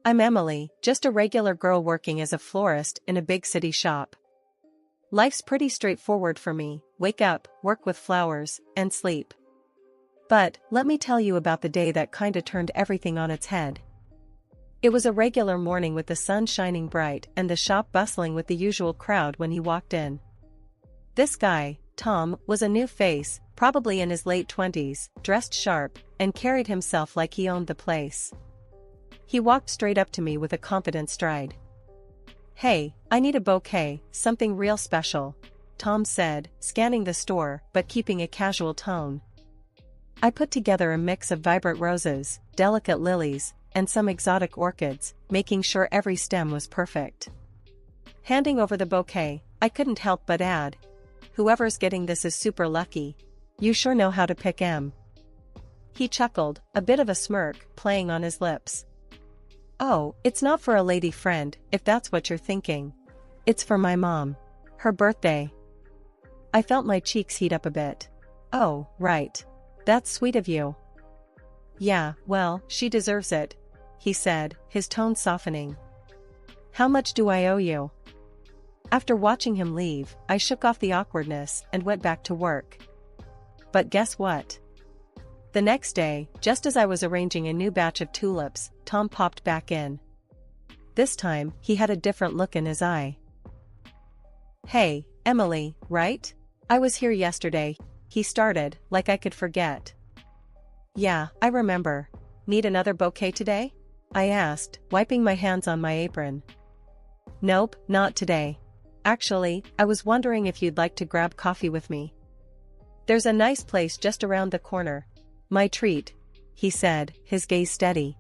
I'm Emily, just a regular girl working as a florist in a big city shop. Life's pretty straightforward for me: wake up, work with flowers, and sleep. But, let me tell you about the day that kinda turned everything on its head. It was a regular morning with the sun shining bright and the shop bustling with the usual crowd when he walked in. This guy, Tom, was a new face, probably in his late 20s, dressed sharp, and carried himself like he owned the place. He walked straight up to me with a confident stride. "Hey, I need a bouquet, something real special," Tom said, scanning the store but keeping a casual tone. I put together a mix of vibrant roses, delicate lilies, and some exotic orchids, making sure every stem was perfect. Handing over the bouquet, I couldn't help but add, "Whoever's getting this is super lucky. You sure know how to pick 'em." He chuckled, a bit of a smirk playing on his lips. "Oh, it's not for a lady friend, if that's what you're thinking. It's for my mom. Her birthday." I felt my cheeks heat up a bit. "Oh, right. That's sweet of you." "Yeah, well, she deserves it," he said, his tone softening. "How much do I owe you?" After watching him leave, I shook off the awkwardness and went back to work. But guess what? The next day, just as I was arranging a new batch of tulips, Tom popped back in. This time, he had a different look in his eye. "Hey, Emily, right? I was here yesterday," he started, like I could forget. "Yeah, I remember. Need another bouquet today?" I asked, wiping my hands on my apron. "Nope, not today. Actually, I was wondering if you'd like to grab coffee with me. There's a nice place just around the corner. My treat," he said, his gaze steady.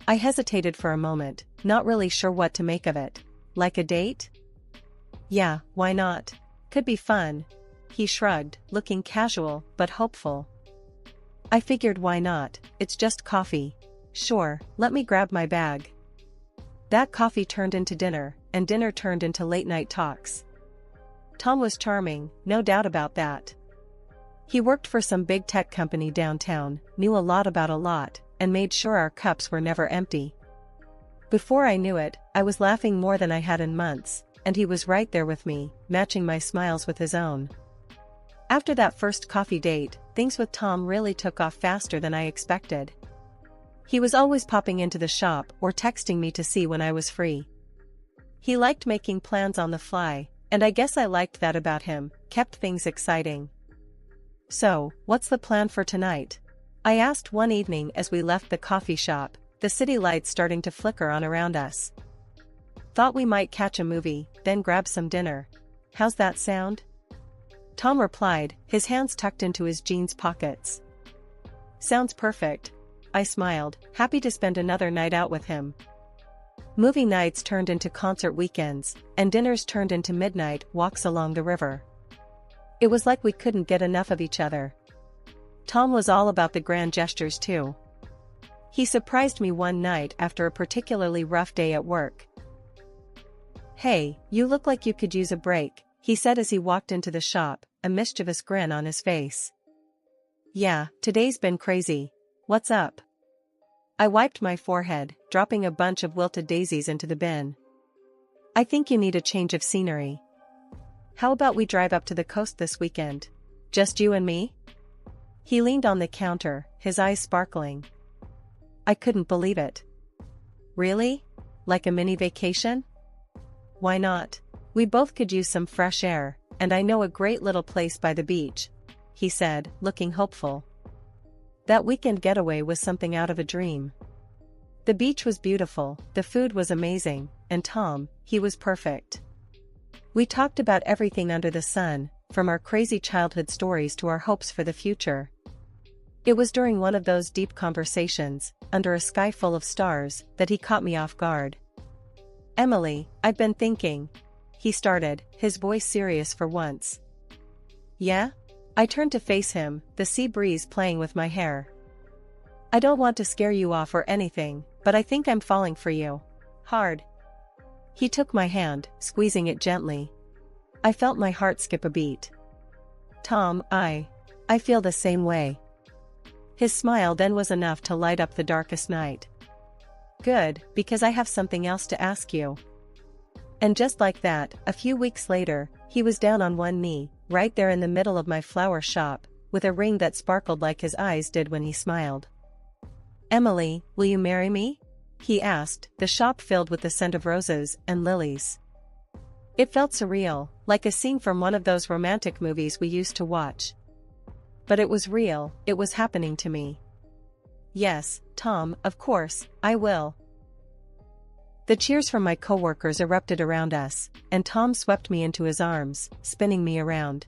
I hesitated for a moment, not really sure what to make of it. Like a date? "Yeah, why not? Could be fun." He shrugged, looking casual but hopeful. I figured why not, it's just coffee. "Sure, let me grab my bag." That coffee turned into dinner, and dinner turned into late-night talks. Tom was charming, no doubt about that. He worked for some big tech company downtown, knew a lot about a lot, and made sure our cups were never empty. Before I knew it, I was laughing more than I had in months, and he was right there with me, matching my smiles with his own. After that first coffee date, things with Tom really took off faster than I expected. He was always popping into the shop or texting me to see when I was free. He liked making plans on the fly, and I guess I liked that about him, kept things exciting. "So, what's the plan for tonight?" I asked one evening as we left the coffee shop, the city lights starting to flicker on around us. "Thought we might catch a movie, then grab some dinner. How's that sound?" Tom replied, his hands tucked into his jeans pockets. "Sounds perfect." I smiled, happy to spend another night out with him. Movie nights turned into concert weekends, and dinners turned into midnight walks along the river. It was like we couldn't get enough of each other. Tom was all about the grand gestures too. He surprised me one night after a particularly rough day at work. "Hey, you look like you could use a break," he said as he walked into the shop, a mischievous grin on his face. "Yeah, today's been crazy. What's up?" I wiped my forehead, dropping a bunch of wilted daisies into the bin. "I think you need a change of scenery. How about we drive up to the coast this weekend? Just you and me?" He leaned on the counter, his eyes sparkling. I couldn't believe it. "Really? Like a mini vacation?" "Why not? We both could use some fresh air, and I know a great little place by the beach," he said, looking hopeful. That weekend getaway was something out of a dream. The beach was beautiful, the food was amazing, and Tom, he was perfect. We talked about everything under the sun, from our crazy childhood stories to our hopes for the future. It was during one of those deep conversations, under a sky full of stars, that he caught me off guard. "Emily, I've been thinking," he started, his voice serious for once. "Yeah?" I turned to face him, the sea breeze playing with my hair. "I don't want to scare you off or anything, but I think I'm falling for you. Hard." He took my hand, squeezing it gently. I felt my heart skip a beat. "Tom, I feel the same way." His smile then was enough to light up the darkest night. Good, because I have something else to ask you. And just like that, a few weeks later, he was down on one knee, right there in the middle of my flower shop, with a ring that sparkled like his eyes did when he smiled. "Emily, will you marry me?" he asked, the shop filled with the scent of roses and lilies. It felt surreal, like a scene from one of those romantic movies we used to watch. But it was real, it was happening to me. "Yes, Tom, of course, I will." The cheers from my coworkers erupted around us, and Tom swept me into his arms, spinning me around.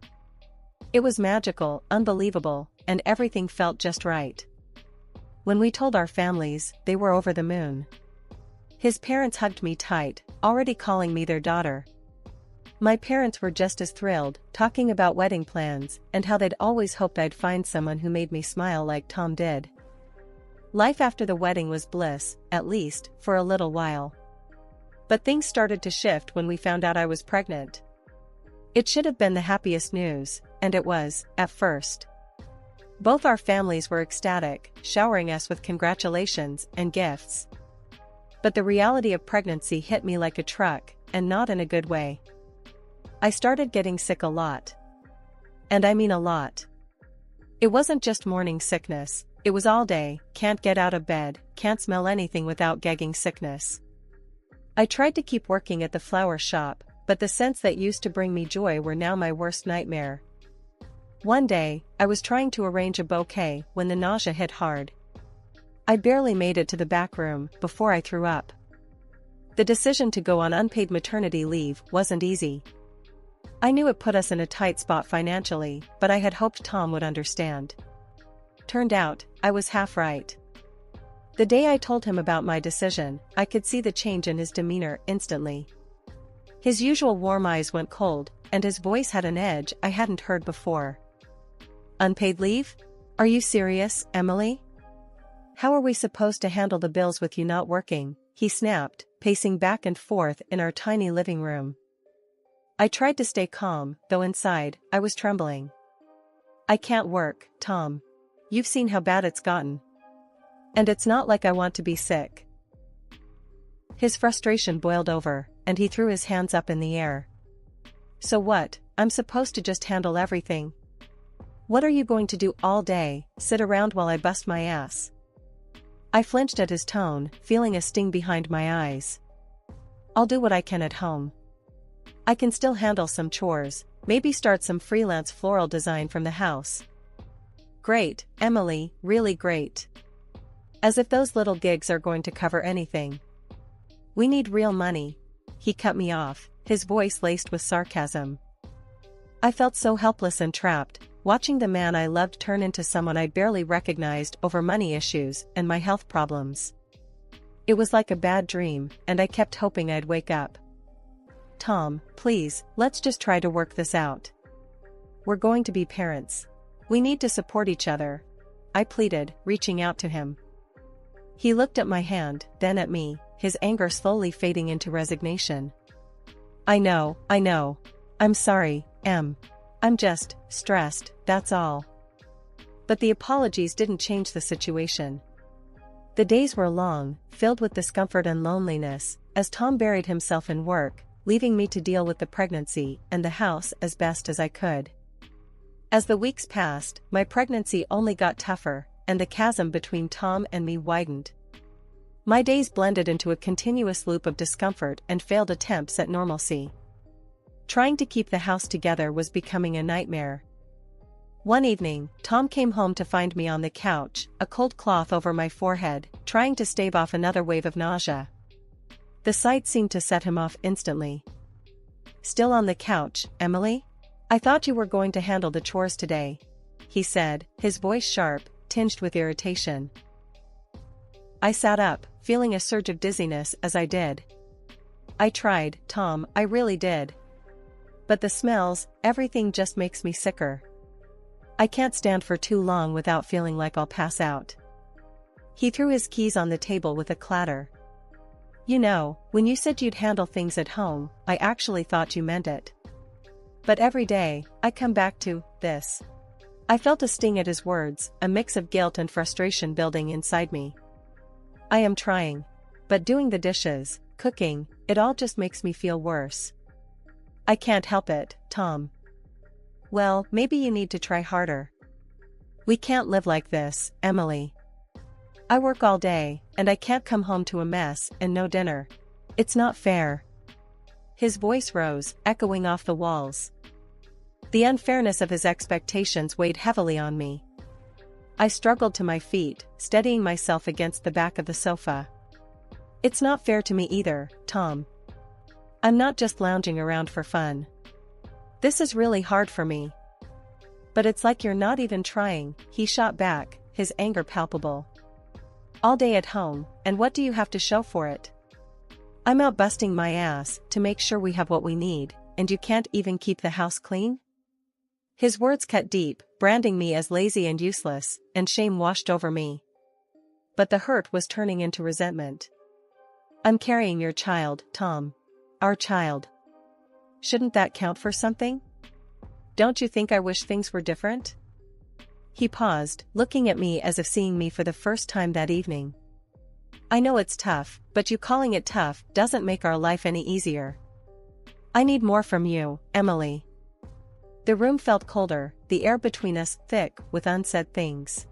It was magical, unbelievable, and everything felt just right. When we told our families, they were over the moon. His parents hugged me tight, already calling me their daughter. My parents were just as thrilled, talking about wedding plans, and how they'd always hoped I'd find someone who made me smile like Tom did. Life after the wedding was bliss, at least, for a little while. But things started to shift when we found out I was pregnant. It should have been the happiest news, and it was, at first. Both our families were ecstatic, showering us with congratulations and gifts. But the reality of pregnancy hit me like a truck, and not in a good way. I started getting sick a lot. And I mean a lot. It wasn't just morning sickness, it was all day, can't get out of bed, can't smell anything without gagging sickness. I tried to keep working at the flower shop, but the scents that used to bring me joy were now my worst nightmare. One day, I was trying to arrange a bouquet when the nausea hit hard. I barely made it to the back room before I threw up. The decision to go on unpaid maternity leave wasn't easy. I knew it put us in a tight spot financially, but I had hoped Tom would understand. Turned out, I was half right. The day I told him about my decision, I could see the change in his demeanor instantly. His usual warm eyes went cold, and his voice had an edge I hadn't heard before. "Unpaid leave? Are you serious, Emily? How are we supposed to handle the bills with you not working?" he snapped, pacing back and forth in our tiny living room. I tried to stay calm, though inside, I was trembling. "I can't work, Tom. You've seen how bad it's gotten. And it's not like I want to be sick." His frustration boiled over, and he threw his hands up in the air. "So what, I'm supposed to just handle everything? What are you going to do all day, sit around while I bust my ass?" I flinched at his tone, feeling a sting behind my eyes. "I'll do what I can at home. I can still handle some chores, maybe start some freelance floral design from the house." "Great, Emily, really great. As if those little gigs are going to cover anything. We need real money." He cut me off, his voice laced with sarcasm. I felt so helpless and trapped, watching the man I loved turn into someone I barely recognized over money issues and my health problems. It was like a bad dream, and I kept hoping I'd wake up. "Tom, please, let's just try to work this out. We're going to be parents. We need to support each other," I pleaded, reaching out to him. He looked at my hand, then at me, his anger slowly fading into resignation. I know. I'm sorry, Em. I'm just stressed, that's all." But the apologies didn't change the situation. The days were long, filled with discomfort and loneliness, as Tom buried himself in work, leaving me to deal with the pregnancy and the house as best as I could. As the weeks passed, my pregnancy only got tougher, and the chasm between Tom and me widened. My days blended into a continuous loop of discomfort and failed attempts at normalcy. Trying to keep the house together was becoming a nightmare. One evening, Tom came home to find me on the couch, a cold cloth over my forehead, trying to stave off another wave of nausea. The sight seemed to set him off instantly. "Still on the couch, Emily? I thought you were going to handle the chores today," he said, his voice sharp, tinged with irritation. I sat up, feeling a surge of dizziness as I did. "I tried, Tom, I really did. But the smells, everything just makes me sicker. I can't stand for too long without feeling like I'll pass out." He threw his keys on the table with a clatter. "You know, when you said you'd handle things at home, I actually thought you meant it. But every day, I come back to this." I felt a sting at his words, a mix of guilt and frustration building inside me. "I am trying. But doing the dishes, cooking, it all just makes me feel worse. I can't help it, Tom. Well, maybe you need to try harder. We can't live like this, Emily. I work all day, and I can't come home to a mess and no dinner. It's not fair. His voice rose, echoing off the walls. The unfairness of his expectations weighed heavily on me. I struggled to my feet, steadying myself against the back of the sofa. It's not fair to me either, Tom. I'm not just lounging around for fun. This is really hard for me. But it's like you're not even trying, he shot back, his anger palpable. All day at home, and what do you have to show for it? I'm out busting my ass to make sure we have what we need, and you can't even keep the house clean? His words cut deep, branding me as lazy and useless, and shame washed over me. But the hurt was turning into resentment. I'm carrying your child, Tom. Our child. Shouldn't that count for something? Don't you think I wish things were different? He paused, looking at me as if seeing me for the first time that evening. I know it's tough, but you calling it tough doesn't make our life any easier. I need more from you, Emily. The room felt colder, the air between us thick with unsaid things.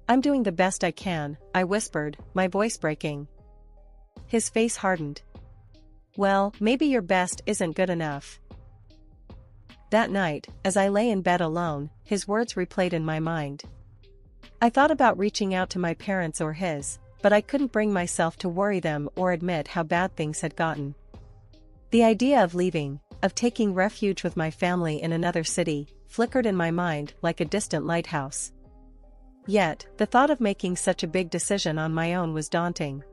I'm doing the best I can, I whispered, my voice breaking. His face hardened. Well, maybe your best isn't good enough. That night, as I lay in bed alone, his words replayed in my mind. I thought about reaching out to my parents or his, but I couldn't bring myself to worry them or admit how bad things had gotten. The idea of leaving, of taking refuge with my family in another city, flickered in my mind like a distant lighthouse. Yet, the thought of making such a big decision on my own was daunting.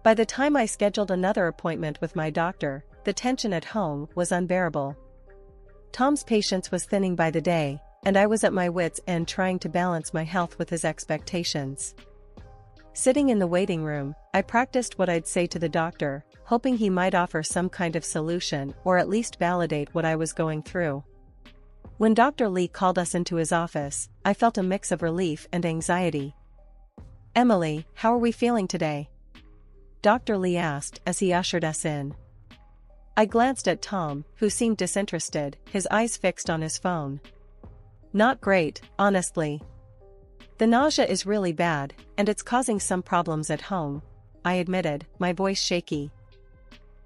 By the time I scheduled another appointment with my doctor, the tension at home was unbearable. Tom's patience was thinning by the day, and I was at my wits' end trying to balance my health with his expectations. Sitting in the waiting room, I practiced what I'd say to the doctor, hoping he might offer some kind of solution or at least validate what I was going through. When Dr. Lee called us into his office, I felt a mix of relief and anxiety. Emily, how are we feeling today? Dr. Lee asked as he ushered us in. I glanced at Tom, who seemed disinterested, his eyes fixed on his phone. Not great, honestly. The nausea is really bad, and it's causing some problems at home, I admitted, my voice shaky.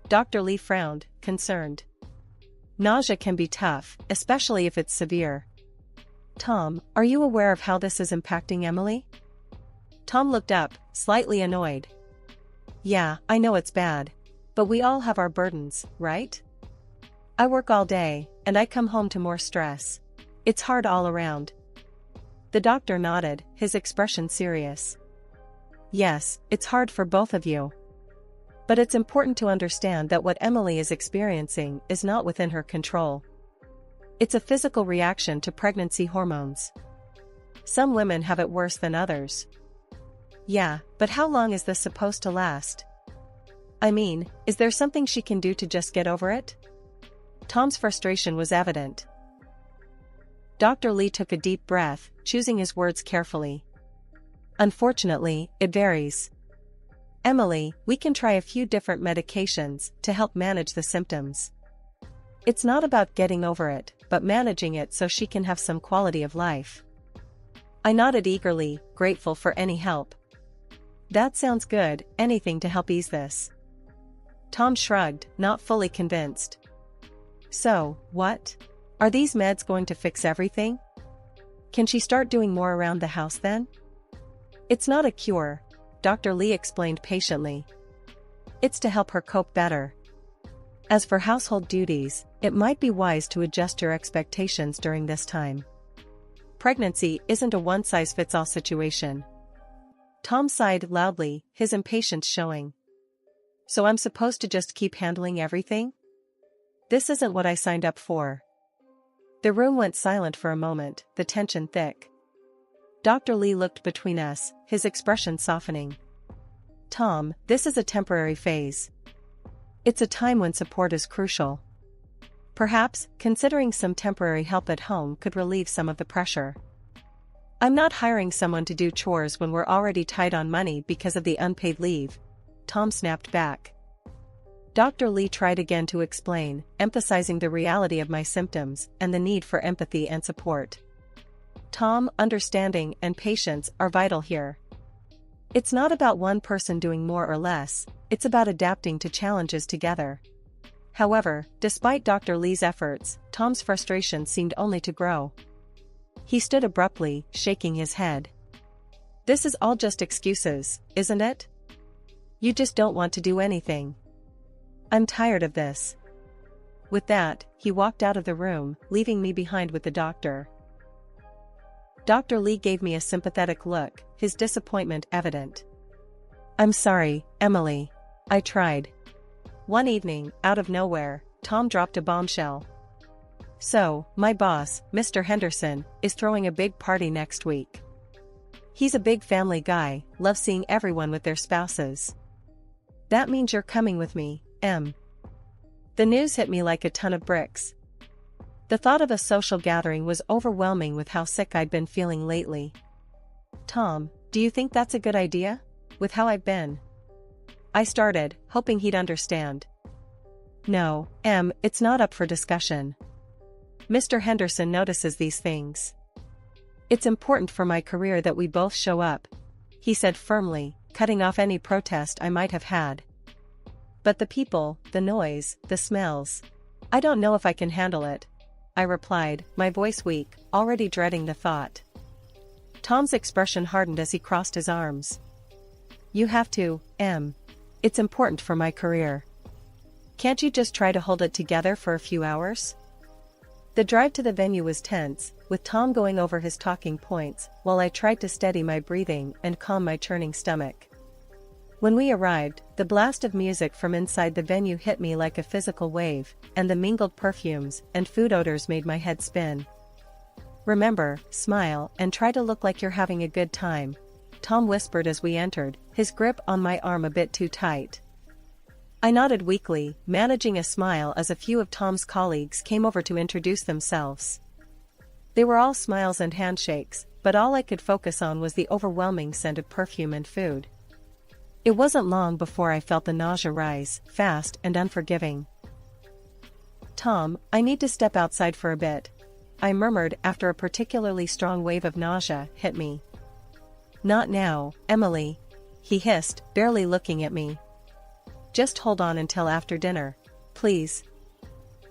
Dr. Lee frowned, concerned. Nausea can be tough, especially if it's severe. Tom, are you aware of how this is impacting Emily? Tom looked up, slightly annoyed. Yeah, I know it's bad. But we all have our burdens, right? I work all day, and I come home to more stress. It's hard all around. The doctor nodded, his expression serious. Yes, it's hard for both of you. But it's important to understand that what Emily is experiencing is not within her control. It's a physical reaction to pregnancy hormones. Some women have it worse than others. Yeah, but how long is this supposed to last? I mean, is there something she can do to just get over it? Tom's frustration was evident. Dr. Lee took a deep breath, choosing his words carefully. Unfortunately, it varies. Emily, we can try a few different medications to help manage the symptoms. It's not about getting over it, but managing it so she can have some quality of life. I nodded eagerly, grateful for any help. That sounds good, anything to help ease this. Tom shrugged, not fully convinced. So, what? Are these meds going to fix everything? Can she start doing more around the house then? It's not a cure, Dr. Lee explained patiently. It's to help her cope better. As for household duties, it might be wise to adjust your expectations during this time. Pregnancy isn't a one-size-fits-all situation. Tom sighed loudly, his impatience showing. So I'm supposed to just keep handling everything? This isn't what I signed up for. The room went silent for a moment, the tension thick. Dr. Lee looked between us, his expression softening. Tom, this is a temporary phase. It's a time when support is crucial. Perhaps, considering some temporary help at home could relieve some of the pressure. I'm not hiring someone to do chores when we're already tight on money because of the unpaid leave. Tom snapped back. Dr. Lee tried again to explain, emphasizing the reality of my symptoms and the need for empathy and support. Tom, understanding and patience are vital here. It's not about one person doing more or less, it's about adapting to challenges together. However, despite Dr. Lee's efforts, Tom's frustration seemed only to grow. He stood abruptly, shaking his head. This is all just excuses, isn't it? You just don't want to do anything. I'm tired of this. With that, he walked out of the room, leaving me behind with the doctor. Dr. Lee gave me a sympathetic look, his disappointment evident. I'm sorry, Emily. I tried. One evening, out of nowhere, Tom dropped a bombshell. So, my boss, Mr. Henderson, is throwing a big party next week. He's a big family guy, loves seeing everyone with their spouses. That means you're coming with me, Em. The news hit me like a ton of bricks. The thought of a social gathering was overwhelming with how sick I'd been feeling lately. Tom, do you think that's a good idea? With how I've been? I started, hoping he'd understand. No, Em, it's not up for discussion. Mr. Henderson notices these things. It's important for my career that we both show up, he said firmly, cutting off any protest I might have had. But the people, the noise, the smells. I don't know if I can handle it, I replied, my voice weak, already dreading the thought. Tom's expression hardened as he crossed his arms. You have to, Em. It's important for my career. Can't you just try to hold it together for a few hours? The drive to the venue was tense, with Tom going over his talking points, while I tried to steady my breathing and calm my churning stomach. When we arrived, the blast of music from inside the venue hit me like a physical wave, and the mingled perfumes and food odors made my head spin. Remember, smile and try to look like you're having a good time, Tom whispered as we entered, his grip on my arm a bit too tight. I nodded weakly, managing a smile as a few of Tom's colleagues came over to introduce themselves. They were all smiles and handshakes, but all I could focus on was the overwhelming scent of perfume and food. It wasn't long before I felt the nausea rise, fast and unforgiving. Tom, I need to step outside for a bit, I murmured after a particularly strong wave of nausea hit me. Not now, Emily, he hissed, barely looking at me. Just hold on until after dinner, please.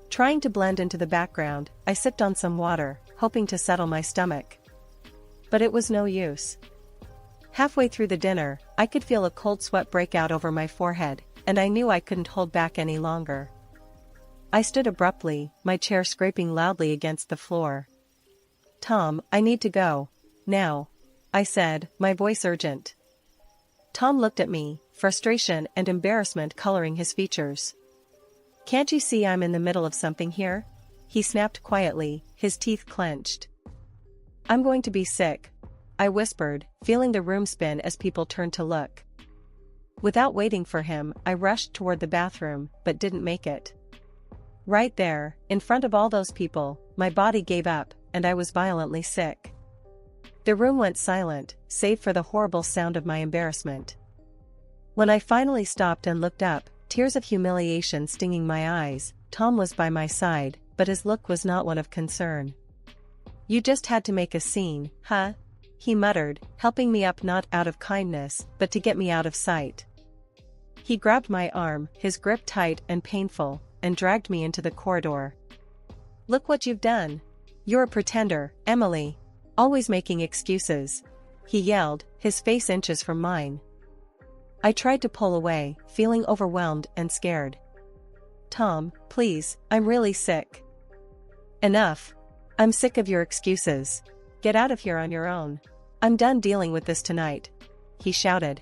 Trying to blend into the background, I sipped on some water, hoping to settle my stomach. But it was no use. Halfway through the dinner, I could feel a cold sweat break out over my forehead, and I knew I couldn't hold back any longer. I stood abruptly, my chair scraping loudly against the floor. Tom, I need to go. Now, I said, my voice urgent. Tom looked at me, frustration and embarrassment coloring his features. Can't you see I'm in the middle of something here? He snapped quietly, his teeth clenched. I'm going to be sick, I whispered, feeling the room spin as people turned to look. Without waiting for him, I rushed toward the bathroom, but didn't make it. Right there, in front of all those people, my body gave up, and I was violently sick. The room went silent, save for the horrible sound of my embarrassment. When I finally stopped and looked up, tears of humiliation stinging my eyes, Tom was by my side, but his look was not one of concern. You just had to make a scene, huh? He muttered, helping me up not out of kindness, but to get me out of sight. He grabbed my arm, his grip tight and painful, and dragged me into the corridor. Look what you've done. You're a pretender, Emily. Always making excuses, he yelled, his face inches from mine. I tried to pull away, feeling overwhelmed and scared. Tom, please, I'm really sick. Enough. I'm sick of your excuses. Get out of here on your own. I'm done dealing with this tonight, he shouted.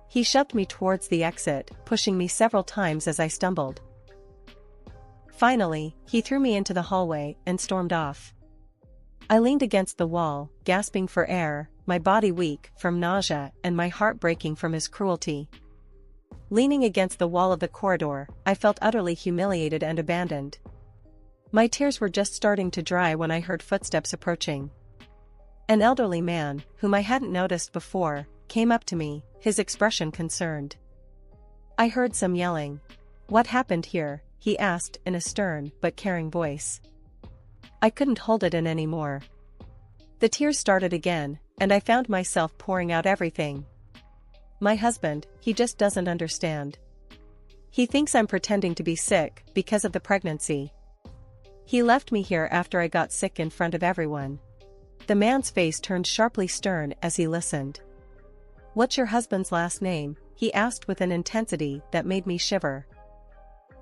He shoved me towards the exit, pushing me several times as I stumbled. Finally, he threw me into the hallway and stormed off. I leaned against the wall, gasping for air, my body weak from nausea and my heart breaking from his cruelty. Leaning against the wall of the corridor, I felt utterly humiliated and abandoned. My tears were just starting to dry when I heard footsteps approaching. An elderly man, whom I hadn't noticed before, came up to me, his expression concerned. I heard some yelling. "What happened here?" he asked in a stern but caring voice. I couldn't hold it in anymore. The tears started again, and I found myself pouring out everything. My husband, he just doesn't understand. He thinks I'm pretending to be sick because of the pregnancy. He left me here after I got sick in front of everyone. The man's face turned sharply stern as he listened. "What's your husband's last name?" he asked with an intensity that made me shiver.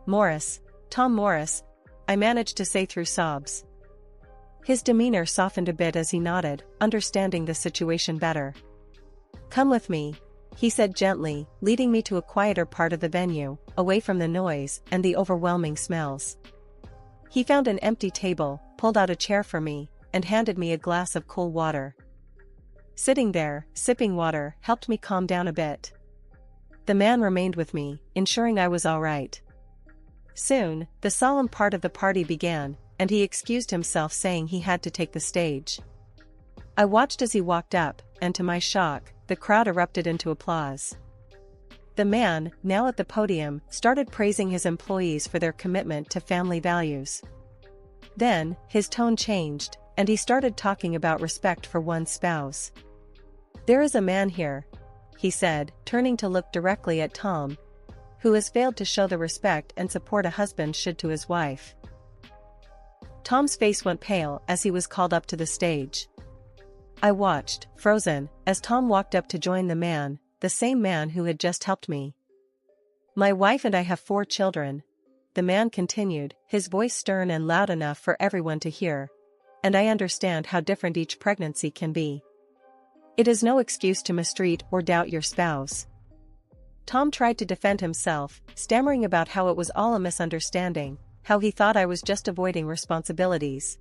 "Morris, Tom Morris," I managed to say through sobs. His demeanor softened a bit as he nodded, understanding the situation better. "Come with me," he said gently, leading me to a quieter part of the venue, away from the noise and the overwhelming smells. He found an empty table, pulled out a chair for me, and handed me a glass of cool water. Sitting there, sipping water, helped me calm down a bit. The man remained with me, ensuring I was all right. Soon, the solemn part of the party began, and he excused himself saying he had to take the stage. I watched as he walked up, and to my shock, the crowd erupted into applause. The man, now at the podium, started praising his employees for their commitment to family values. Then, his tone changed, and he started talking about respect for one's spouse. "There is a man here," he said, turning to look directly at Tom, "who has failed to show the respect and support a husband should to his wife." Tom's face went pale as he was called up to the stage. I watched, frozen, as Tom walked up to join the man, the same man who had just helped me. "My wife and I have 4 children," the man continued, his voice stern and loud enough for everyone to hear. "And I understand how different each pregnancy can be. It is no excuse to mistreat or doubt your spouse." Tom tried to defend himself, stammering about how it was all a misunderstanding, how he thought I was just avoiding responsibilities.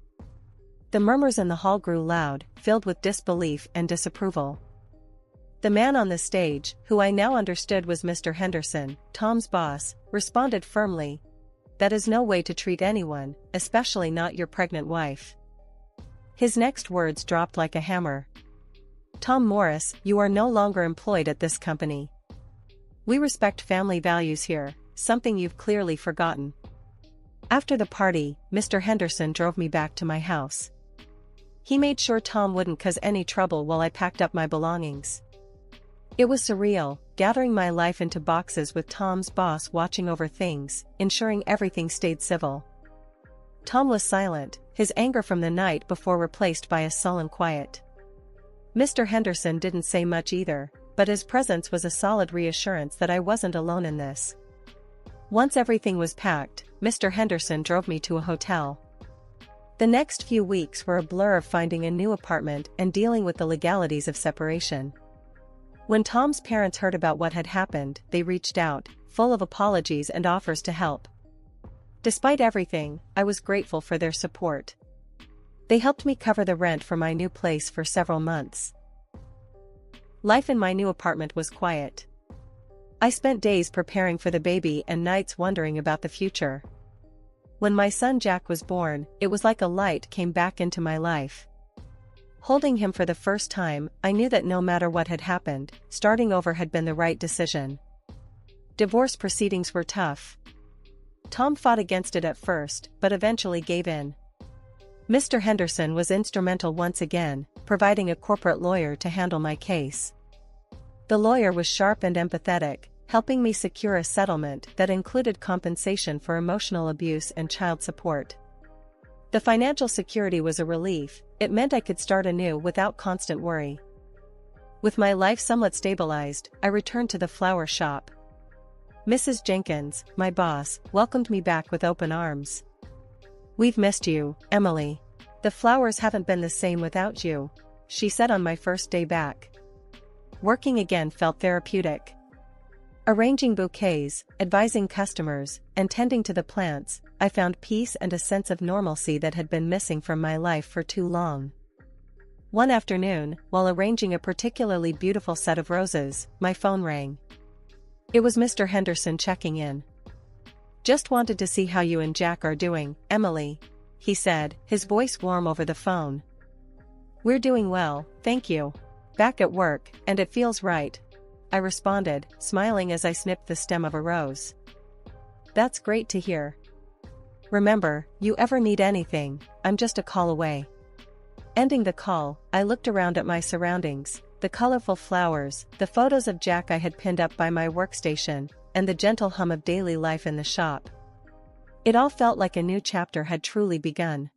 The murmurs in the hall grew loud, filled with disbelief and disapproval. The man on the stage, who I now understood was Mr. Henderson, Tom's boss, responded firmly, "That is no way to treat anyone, especially not your pregnant wife." His next words dropped like a hammer. "Tom Morris, you are no longer employed at this company. We respect family values here, something you've clearly forgotten." After the party, Mr. Henderson drove me back to my house. He made sure Tom wouldn't cause any trouble while I packed up my belongings. It was surreal, gathering my life into boxes with Tom's boss watching over things, ensuring everything stayed civil. Tom was silent, his anger from the night before replaced by a sullen quiet. Mr. Henderson didn't say much either, but his presence was a solid reassurance that I wasn't alone in this. Once everything was packed, Mr. Henderson drove me to a hotel. The next few weeks were a blur of finding a new apartment and dealing with the legalities of separation. When Tom's parents heard about what had happened, they reached out, full of apologies and offers to help. Despite everything, I was grateful for their support. They helped me cover the rent for my new place for several months. Life in my new apartment was quiet. I spent days preparing for the baby and nights wondering about the future. When my son Jack was born, it was like a light came back into my life. Holding him for the first time, I knew that no matter what had happened, starting over had been the right decision. Divorce proceedings were tough. Tom fought against it at first, but eventually gave in. Mr. Henderson was instrumental once again, providing a corporate lawyer to handle my case. The lawyer was sharp and empathetic, helping me secure a settlement that included compensation for emotional abuse and child support. The financial security was a relief. It meant I could start anew without constant worry. With my life somewhat stabilized, I returned to the flower shop. Mrs. Jenkins, my boss, welcomed me back with open arms. "We've missed you, Emily. The flowers haven't been the same without you," she said on my first day back. Working again felt therapeutic. Arranging bouquets, advising customers, and tending to the plants, I found peace and a sense of normalcy that had been missing from my life for too long. One afternoon, while arranging a particularly beautiful set of roses, my phone rang. It was Mr. Henderson checking in. "Just wanted to see how you and Jack are doing, Emily," he said, his voice warm over the phone. "We're doing well, thank you. Back at work, and it feels right. I responded, smiling as I snipped the stem of a rose. That's great to hear. Remember, you ever need anything, I'm just a call away. Ending the call, I looked around at my surroundings, the colorful flowers, the photos of Jack I had pinned up by my workstation, and the gentle hum of daily life in the shop. It all felt like a new chapter had truly begun.